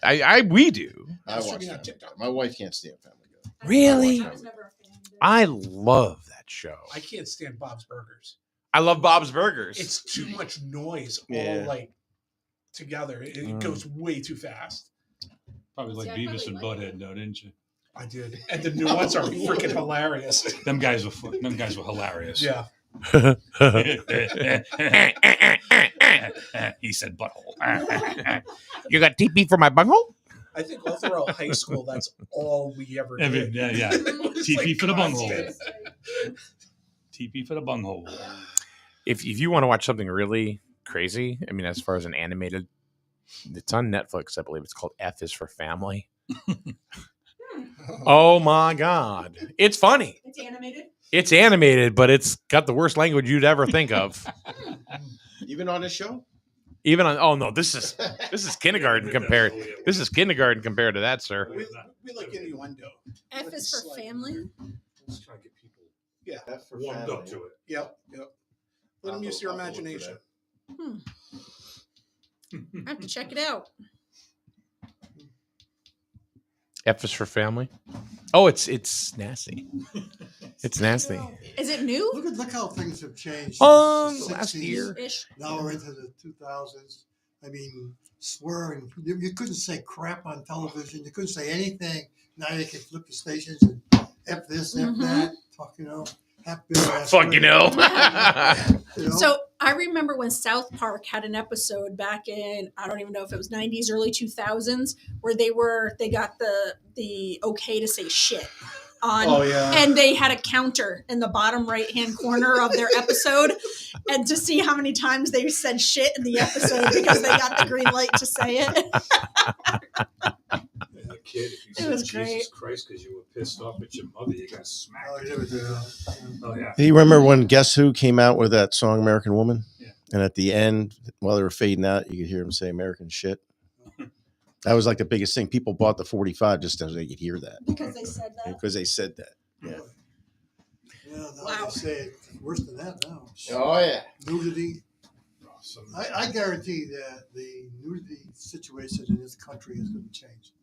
We do. I watch Streaming on Family TikTok. Guy. My wife can't stand Family Guy. Really? I was never a fan either. I love that show. I can't stand Bob's Burgers. I love Bob's Burgers. It's too much noise Yeah. all like together. It Mm. goes way too fast. Probably like See, I Beavis and probably like Butthead, though, didn't you? I did. And the new ones are freaking hilarious. Them guys were hilarious. Yeah. He said butthole. You got TP for my bunghole? I think all throughout high school, that's all we ever Every- did. yeah. It's TP like for the constant. bunghole. TP for the bunghole. If you want to watch something really crazy, I mean, as far as an animated, it's on Netflix, I believe. It's called F is for Family. Oh my God. It's funny. It's animated. It's animated, but it's got the worst language you'd ever think of. Even on this show? Even on, oh no, this is kindergarten compared. This is kindergarten compared to that, sir. We like innuendo. F is for family. Let's try to get people Yeah. F for warmed up family. to it. Yep. Let them use your imagination. I have to check it out. F is for family. Oh, it's nasty. It's nasty. Is it new? Look how things have changed. Last 60s. year. Ish. Now we're into the 2000s. I mean, swearing. You couldn't say crap on television. You couldn't say anything. Now you can flip the stations and F this, F Mhm. that. Talk, half bill. Fuck, you know. So I remember when South Park had an episode back in, I don't even know if it was 90s, early 2000s, where they got the okay to say shit on. Oh, yeah. And they had a counter in the bottom right hand corner of their episode, and to see how many times they said shit in the episode because they got the green light to say it. kid, if you It said was Jesus great. Christ because you were pissed off at your mother, you got smacked. Oh, yeah, we did. Oh yeah. Do you remember when Guess Who came out with that song American Woman? Yeah. And at the end, while they were fading out, you could hear him say American shit. That was like the biggest thing. People bought the 45 just so they could hear that. Because they said that. Because they said that. Yeah. Yeah, now Wow. they say it's worse than that now. Oh, yeah. Nudity. Awesome. I guarantee that the nudity situation in this country is going to change.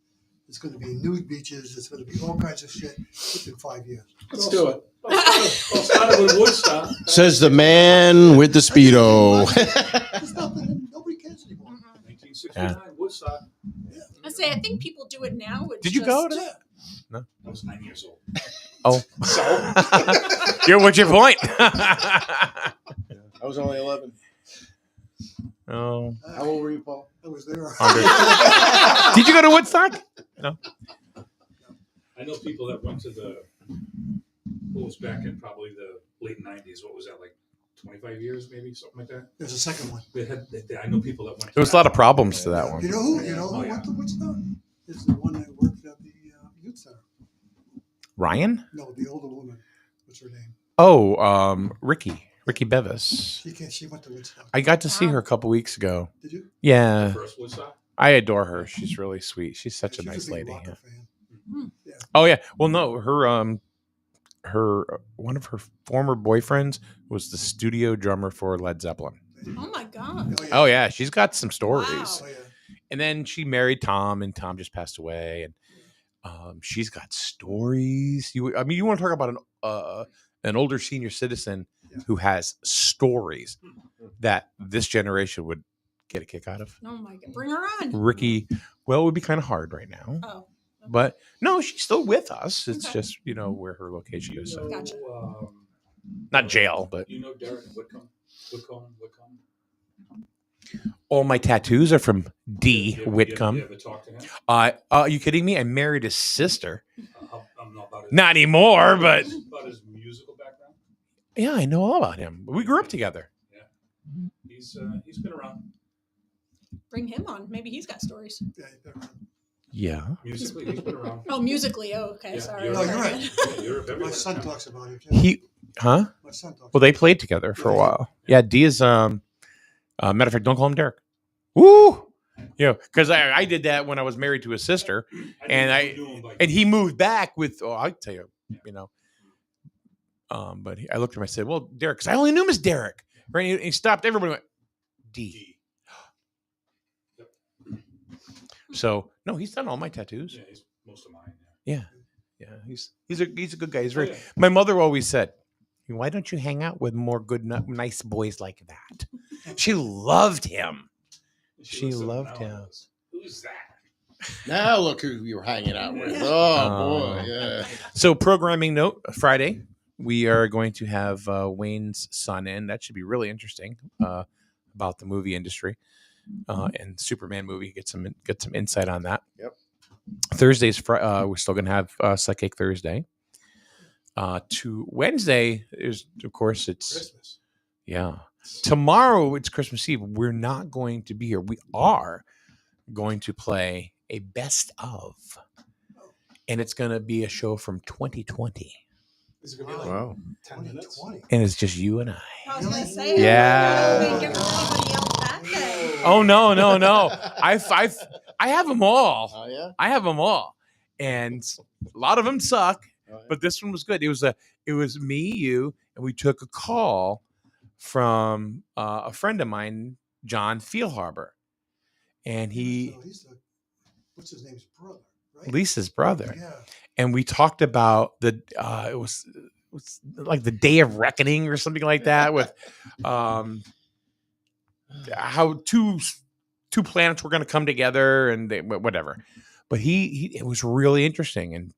It's going to be nude beaches. It's going to be all kinds of shit within 5 years. Let's do it. Well, started with Woodstock. Says the man with the Speedo. There's nothing, nobody cares anymore. 1969 Woodstock. I say, I think people do it now. It's Did you go to just- that? I was 9 years old. Oh, So what's your point? I was only 11. Oh, How old were you, Paul? I was there. did you go to Woodstock? I know people that went to the. What was back in probably the late 90s? What was that, like 25 years, maybe something like that? There's a second one. I know people that went. There was a lot of problems to that one. You know who? You know Oh, who yeah. went to Woodstock? It's the one that worked at the youth center. Ryan? No, the older woman. What's her name? Oh, Ricky Bevis. She went to Woodstock. I got to see her a couple weeks ago. Did you? Yeah, First Woodstock. I adore her. She's really sweet. She's such a She was nice big lady. rocker Yeah. fan. Oh yeah. Well, no, her one of her former boyfriends was the studio drummer for Led Zeppelin. Oh my god. Oh yeah, she's got some stories. Wow. Oh, yeah. And then she married Tom, and Tom just passed away. And she's got stories. You want to talk about an older senior citizen who has stories that this generation would get a kick out of. Oh my god. Bring her on. Ricky, well, it would be kind of hard right now, Oh. but no, she's still with us. It's Okay. just where her location is. So. Gotcha. Not jail, but You know Derek Whitcomb? Whitcomb. all my tattoos are from D. You Whitcomb. ever talk to him? Are you kidding me? I married his sister. I'm not about his, Not anymore, but about his musical background. yeah, I know all about him. We grew up together. He's been around Bring him on. Maybe he's got stories. Yeah, yeah. Yeah. musically. He's been around. Oh, musically. Oh, okay. Yeah, sorry. you're No, you're right. Yeah, Europe, My everywhere. son talks about it. Huh? My son talks. Well, they played together for a while. Yeah, D is matter of fact, don't call him Derek. Woo! Because I did that when I was married to his sister, and he moved back with. Oh, I'll tell you, But I looked at him. I said, "Well, Derek, because I only knew him as Derek." Right? And he stopped. Everybody went D. So no, he's done all my tattoos. Yeah, he's most of mine. Yeah, he's a good guy. He's Yeah. very. My mother always said, "Why don't you hang out with more good, nice boys like that?" She loved him. She was loved now him. goes, Who's that? Now look who you were hanging out with. Yeah. Oh, boy. Yeah. So, programming note: Friday, we are going to have Wayne's son in. That should be really interesting about the movie industry and Superman movie. Get some insight on that. Yep. Thursday's we're still going to have Psychic Thursday. To Wednesday is, of course, it's Christmas. yeah. Tomorrow it's Christmas Eve. We're not going to be here. We are going to play a best of, and it's going to be a show from 2020, Is it gonna be like Wow. 10 minutes? 20. and it's just you and I. I was gonna say. Yeah. I don't think everybody else that day. Oh no! I have them all. Oh, yeah? I have them all, and a lot of them suck. Oh, yeah. But this one was good. It was me, you, and we took a call from a friend of mine, John Feelharbor, and he So he's the, what's his name's brother, right? Lisa's brother, Yeah. and we talked about it was like the Day of Reckoning or something like that with how two planets were going to come together and whatever. But it was really interesting,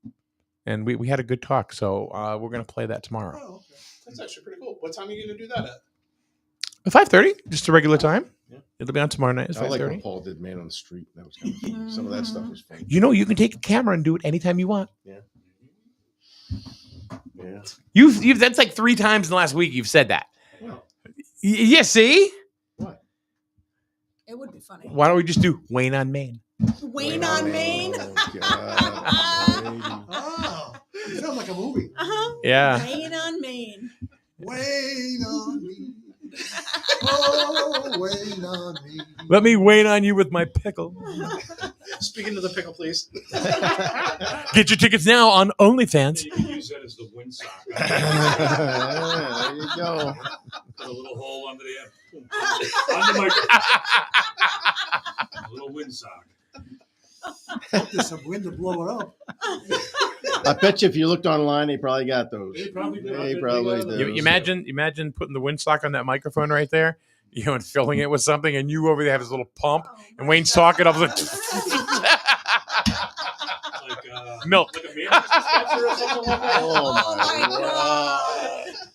and we had a good talk. So we're going to play that tomorrow. Oh, okay. That's actually pretty cool. What time are you gonna do that at? At 5:30, just a regular time. Yeah. It'll be on tomorrow night at I like 5:30. when Paul did Man on the Street. That was kind of fun. Some of that stuff was fun. You know, you can take a camera and do it anytime you want. Yeah. You've that's like 3 times in the last week you've said that. Well, Yeah, see? what? It would be funny. Why don't we just do Wayne on Maine? Wayne on Maine. Oh, God. Oh, it sounds like a movie. Uh-huh. Yeah. Wayne on Maine. Wait on me. Oh, wait on me. Let me wait on you with my pickle. Speaking of the pickle, please. Get your tickets now on OnlyFans. You can use that as the windsock. There you go. Put a little hole under there. On the microphone. A little windsock. Hope there's some wind to blow it up. I bet you if you looked online, they probably got those. They probably do. They probably do. You imagine putting the windsock on that microphone right there, you know, and filling it with something, and you over there have this little pump, and Wayne's talking. I was like, Like, milk. like a management dispenser or something like that. Oh, Oh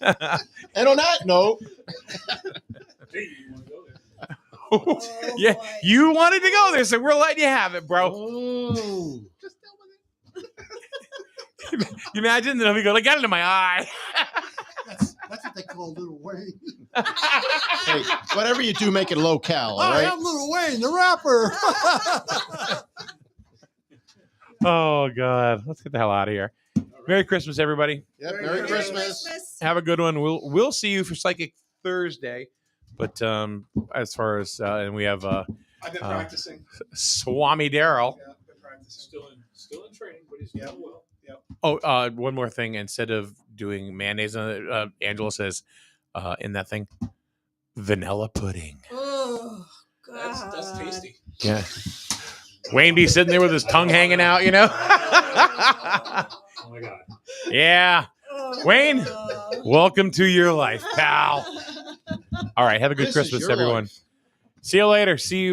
my god. And on that note, Hey, you want to go there? Oh, Yeah, boy. you wanted to go there, so we're letting you have it, bro. oh, You imagine that we go, I got it in my eye. That's what they call Little Wayne. hey, whatever you do, make it low cal, all Hi, right? I'm Little Wayne, the rapper. Oh God, let's get the hell out of here. Merry Christmas, everybody. Yep, Merry Merry Merry Christmas. Have a good one. We'll see you for Psychic Thursday. But as far as and we have I've been practicing. Swami Daryl. Yeah, I've been practicing. Still in training, but he's Yeah. doing well. Oh, one more thing. Instead of doing mayonnaise on it, Angela says in that thing, vanilla pudding. Oh god. That's tasty. Yeah. Wayne be sitting there with his tongue hanging out, you know. Oh my God. Yeah. Oh, Wayne? God. Welcome to your life, pal. All right. Have a good This is Christmas, your everyone. life. See you later. See you.